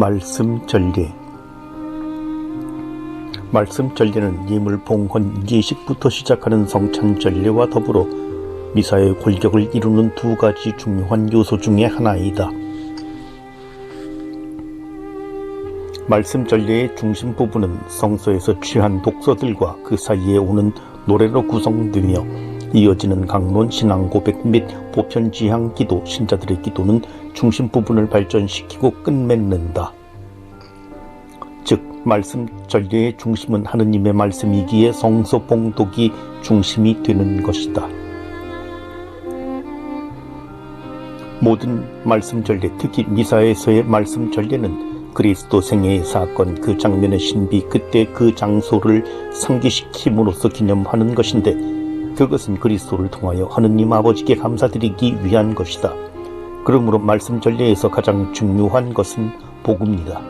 말씀 전례. 말씀 전례는 예물 봉헌 예식부터 시작하는 성찬 전례와 더불어 미사의 골격을 이루는 두 가지 중요한 요소 중의 하나이다. 말씀 전례의 중심 부분은 성서에서 취한 독서들과 그 사이에 오는 노래로 구성되며 이어지는 강론, 신앙 고백 및 보편 지향 기도, 신자들의 기도는 중심 부분을 발전시키고 끝맺는다. 즉, 말씀 전례의 중심은 하느님의 말씀이기에 성서 봉독이 중심이 되는 것이다. 모든 말씀 전례, 특히 미사에서의 말씀 전례는 그리스도 생애의 사건, 그 장면의 신비, 그때 그 장소를 상기시킴으로써 기념하는 것인데 그것은 그리스도를 통하여 하느님 아버지께 감사드리기 위한 것이다. 그러므로 말씀 전례에서 가장 중요한 것은 복음이다.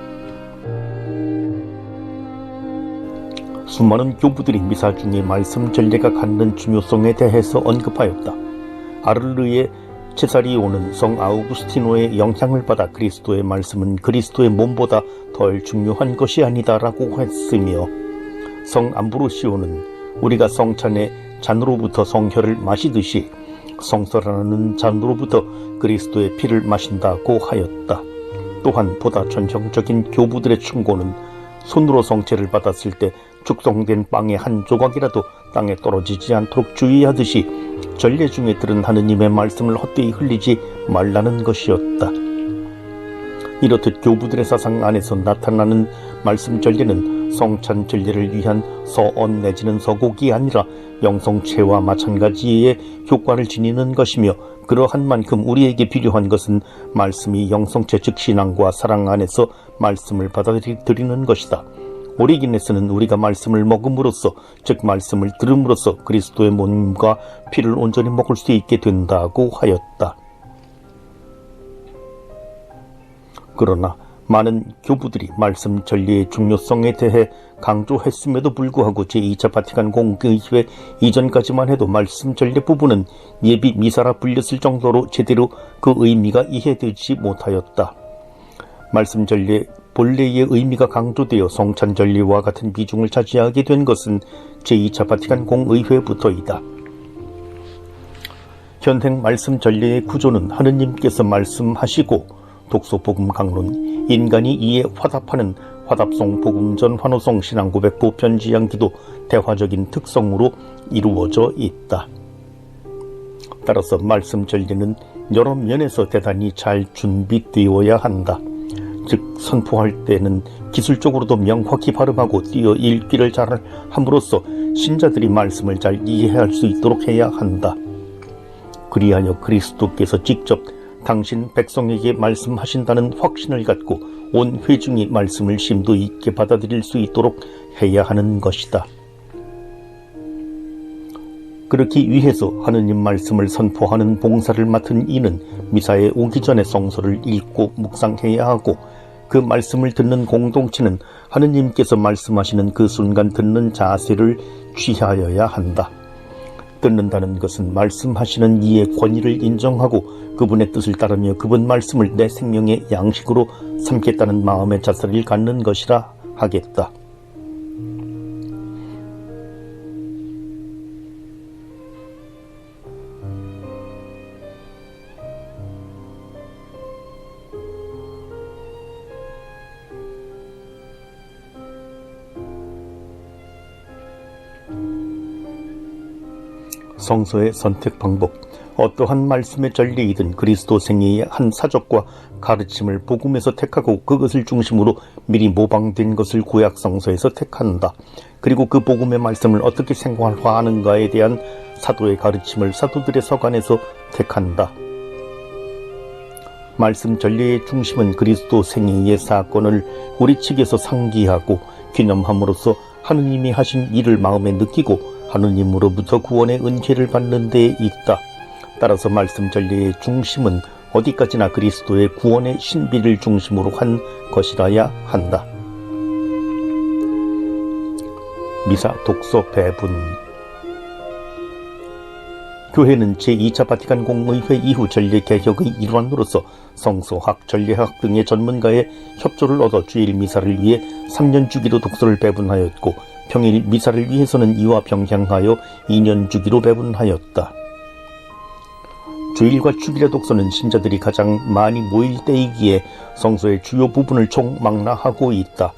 수많은 교부들이 미사 중에 말씀 전례가 갖는 중요성에 대해서 언급하였다. 아를르의 체사리오는 성 아우구스티노의 영향을 받아 그리스도의 말씀은 그리스도의 몸보다 덜 중요한 것이 아니다라고 했으며, 성 암브로시오는 우리가 성찬의 잔으로부터 성혈을 마시듯이 성서라는 잔으로부터 그리스도의 피를 마신다고 하였다. 또한 보다 전형적인 교부들의 충고는 손으로 성체를 받았을 때 축성된 빵의 한 조각이라도 땅에 떨어지지 않도록 주의하듯이 전례 중에 들은 하느님의 말씀을 헛되이 흘리지 말라는 것이었다. 이렇듯 교부들의 사상 안에서 나타나는 말씀 전례는 성찬 전례를 위한 서언 내지는 서곡이 아니라 영성체와 마찬가지의 효과를 지니는 것이며, 그러한 만큼 우리에게 필요한 것은 말씀이 영성체 즉 신앙과 사랑 안에서 말씀을 받아들이는 것이다. 오리기네스는 우리가 말씀을 먹음으로써, 즉 말씀을 들음으로써 그리스도의 몸과 피를 온전히 먹을 수 있게 된다고 하였다. 그러나 많은 교부들이 말씀 전례의 중요성에 대해 강조했음에도 불구하고 제2차 바티칸 공의회 이전까지만 해도 말씀 전례 부분은 예비 미사라 불렸을 정도로 제대로 그 의미가 이해되지 못하였다. 말씀 전례 본래의 의미가 강조되어 성찬 전례와 같은 비중을 차지하게 된 것은 제2차 바티칸 공의회부터이다. 현행 말씀 전례의 구조는 하느님께서 말씀하시고 독소복음 강론, 인간이 이에 화답하는 화답송, 복음전, 환호송, 신앙고백, 보편지향기도, 대화적인 특성으로 이루어져 있다. 따라서 말씀 전례는 여러 면에서 대단히 잘 준비되어야 한다. 즉, 선포할 때는 기술적으로도 명확히 발음하고 띄어 읽기를 잘 함으로써 신자들이 말씀을 잘 이해할 수 있도록 해야 한다. 그리하여 그리스도께서 직접 당신 백성에게 말씀하신다는 확신을 갖고 온 회중이 말씀을 심도 있게 받아들일 수 있도록 해야 하는 것이다. 그렇기 위해서 하느님 말씀을 선포하는 봉사를 맡은 이는 미사에 오기 전에 성서를 읽고 묵상해야 하고, 그 말씀을 듣는 공동체는 하느님께서 말씀하시는 그 순간 듣는 자세를 취하여야 한다. 듣는다는 것은 말씀하시는 이의 권위를 인정하고 그분의 뜻을 따르며 그분 말씀을 내 생명의 양식으로 삼겠다는 마음의 자세를 갖는 것이라 하겠다. 성서의 선택 방법. 어떠한 말씀의 전례이든 그리스도 생애의 한 사적과 가르침을 복음에서 택하고 그것을 중심으로 미리 모방된 것을 구약 성서에서 택한다. 그리고 그 복음의 말씀을 어떻게 생활화하는가에 대한 사도의 가르침을 사도들의 서간에서 택한다. 말씀 전례의 중심은 그리스도 생애의 사건을 우리 측에서 상기하고 기념함으로써 하느님이 하신 일을 마음에 느끼고 하느님으로부터 구원의 은혜를 받는 데에 있다. 따라서 말씀 전례의 중심은 어디까지나 그리스도의 구원의 신비를 중심으로 한 것이라야 한다. 미사 독서 배분. 교회는 제2차 바티칸 공의회 이후 전례개혁의 일환으로서 성서학, 전례학 등의 전문가의 협조를 얻어 주일 미사를 위해 3년 주기로 독서를 배분하였고 평일 미사를 위해서는 이와 병행하여 2년 주기로 배분하였다. 주일과 주일의 독서는 신자들이 가장 많이 모일 때이기에 성서의 주요 부분을 총망라하고 있다.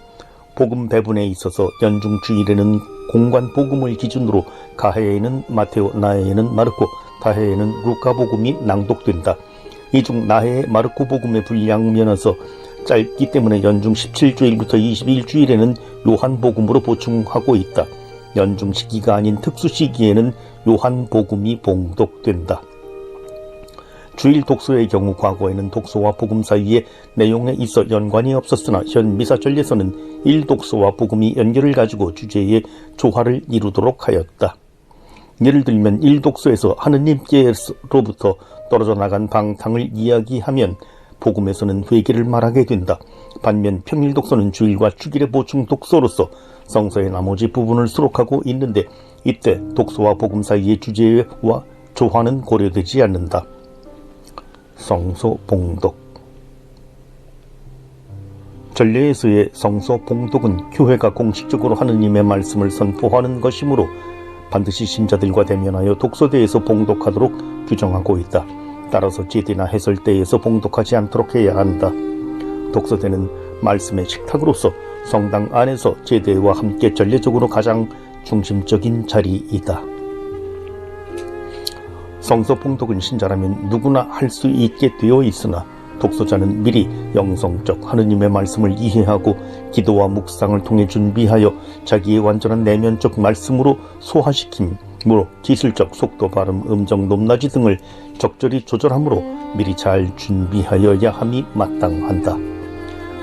복음 배분에 있어서 연중 주일에는 공관 복음을 기준으로 가해에는 마테오, 나해에는 마르코, 다해에는 루카 복음이 낭독된다. 이 중 나해의 마르코 복음의 분량 면에서 짧기 때문에 연중 17주일부터 21주일에는 요한 복음으로 보충하고 있다. 연중 시기가 아닌 특수 시기에는 요한 복음이 봉독된다. 주일 독서의 경우 과거에는 독서와 복음 사이에 내용에 있어 연관이 없었으나 현 미사 전례서는 일독서와 복음이 연결을 가지고 주제의 조화를 이루도록 하였다. 예를 들면 일독서에서 하느님께로부터 떨어져 나간 방탕을 이야기하면 복음에서는 회개를 말하게 된다. 반면 평일 독서는 주일과 주일의 보충 독서로서 성서의 나머지 부분을 수록하고 있는데 이때 독서와 복음 사이의 주제와 조화는 고려되지 않는다. 성서 봉독. 전례에서의 성서 봉독은 교회가 공식적으로 하느님의 말씀을 선포하는 것이므로 반드시 신자들과 대면하여 독서대에서 봉독하도록 규정하고 있다. 따라서 제대나 해설대에서 봉독하지 않도록 해야 한다. 독서대는 말씀의 식탁으로서 성당 안에서 제대와 함께 전례적으로 가장 중심적인 자리이다. 성서 봉독은 신자라면 누구나 할 수 있게 되어 있으나 독서자는 미리 영성적 하느님의 말씀을 이해하고 기도와 묵상을 통해 준비하여 자기의 완전한 내면적 말씀으로 소화시킴으로 기술적 속도, 발음, 음정, 높낮이 등을 적절히 조절함으로 미리 잘 준비하여야 함이 마땅한다.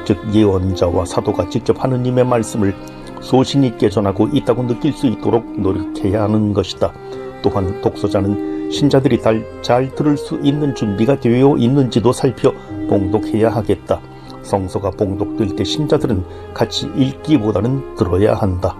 즉 예언자와 사도가 직접 하느님의 말씀을 소신 있게 전하고 있다고 느낄 수 있도록 노력해야 하는 것이다. 또한 독서자는 신자들이 잘 들을 수 있는 준비가 되어 있는지도 살펴 봉독해야 하겠다. 성서가 봉독될 때 신자들은 같이 읽기보다는 들어야 한다.